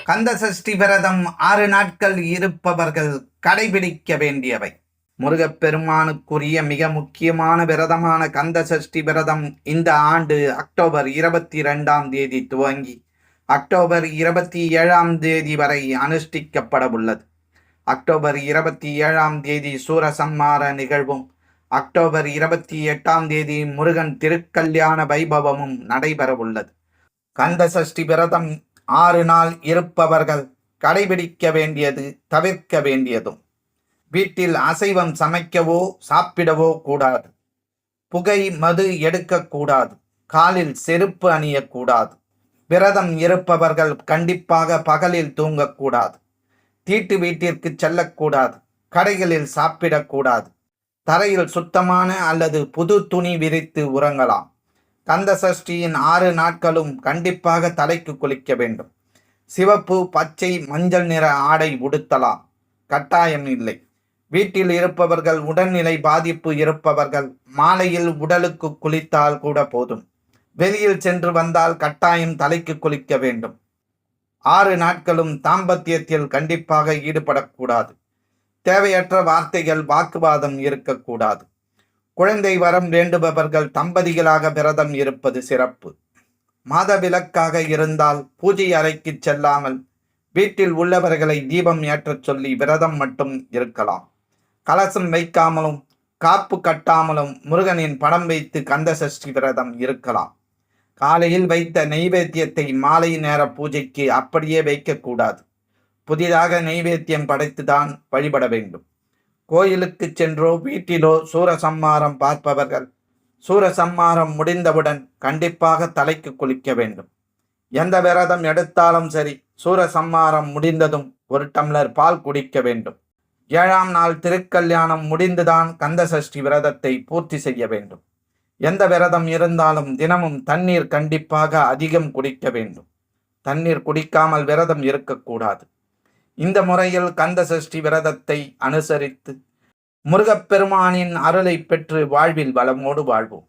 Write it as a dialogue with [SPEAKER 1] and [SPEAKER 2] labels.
[SPEAKER 1] கந்த சஷ்டி விரதம் 6 நாட்கள் இருப்பவர்கள் கடைபிடிக்க வேண்டியவை. முருகப்பெருமானுக்குரிய மிக முக்கியமான விரதமான கந்த சஷ்டி விரதம் இந்த ஆண்டு அக்டோபர் 22ஆம் தேதி துவங்கி அக்டோபர் 27ஆம் தேதி வரை அனுஷ்டிக்கப்பட உள்ளது. அக்டோபர் 27ஆம் தேதி சூரசம்மார நிகழ்வும் அக்டோபர் 28ஆம் தேதி முருகன் திருக்கல்யாண வைபவமும் நடைபெற உள்ளது. கந்த சஷ்டி விரதம் 6 நாள் இருப்பவர்கள் கடைபிடிக்க வேண்டியது தவிர்க்க வேண்டியதும்: வீட்டில் அசைவம் சமைக்கவோ சாப்பிடவோ கூடாது. புகை மது எடுக்கக்கூடாது. காலில் செருப்பு அணியக்கூடாது. விரதம் இருப்பவர்கள் கண்டிப்பாக பகலில் தூங்கக்கூடாது. தீட்டு வீட்டிற்கு செல்லக்கூடாது. கடைகளில் சாப்பிடக்கூடாது. தரையில் சுத்தமான அல்லது புது துணி விரித்து உறங்கலாம். கந்த சஷ்டியின் 6 நாட்களும் கண்டிப்பாக தலைக்கு குளிக்க வேண்டும். சிவப்பு, பச்சை, மஞ்சள் நிற ஆடை உடுத்தலாம், கட்டாயம் இல்லை. வீட்டில் இருப்பவர்கள் உடல்நிலை பாதிப்பு இருப்பவர்கள் மாலையில் உடலுக்கு குளித்தால் கூட போதும். வெளியில் சென்று வந்தால் கட்டாயம் தலைக்கு குளிக்க வேண்டும். 6 நாட்களும் தாம்பத்தியத்தில் கண்டிப்பாக ஈடுபடக்கூடாது. தேவையற்ற வார்த்தைகள், வாக்குவாதம் இருக்கக்கூடாது. குழந்தை வரம் வேண்டுபவர்கள் தம்பதிகளாக விரதம் இருப்பது சிறப்பு. மாதவிலக்காக இருந்தால் பூஜை அறைக்கு செல்லாமல் வீட்டில் உள்ளவர்களை தீபம் ஏற்றச் சொல்லி விரதம் மட்டும் இருக்கலாம். கலசம் வைக்காமலும் காப்பு கட்டாமலும் முருகனின் படம் வைத்து கந்த சஷ்டி விரதம் இருக்கலாம். காலையில் வைத்த நெய்வேத்தியத்தை மாலை நேர பூஜைக்கு அப்படியே வைக்கக்கூடாது. புதிதாக நெய்வேத்தியம் படைத்துதான் வழிபட வேண்டும். கோயிலுக்கு சென்றோ வீட்டிலோ சூரசம்மாரம் பார்ப்பவர்கள் சூரசம்மாரம் முடிந்தவுடன் கண்டிப்பாக தலைக்கு குளிக்க வேண்டும். எந்த விரதம் எடுத்தாலும் சரி, சூரசம்மாரம் முடிந்ததும் 1 டம்ளர் பால் குடிக்க வேண்டும். 7ஆம் நாள் திருக்கல்யாணம் முடிந்துதான் கந்த சஷ்டி விரதத்தை பூர்த்தி செய்ய வேண்டும். எந்த விரதம் இருந்தாலும் தினமும் தண்ணீர் கண்டிப்பாக அதிகம் குடிக்க வேண்டும். தண்ணீர் குடிக்காமல் விரதம் இருக்கக்கூடாது. இந்த முறையில் கந்த சஷ்டி விரதத்தை அனுசரித்து முருகப்பெருமானின் அருளை பெற்று வாழ்வில் வளமோடு வாழ்வோம்.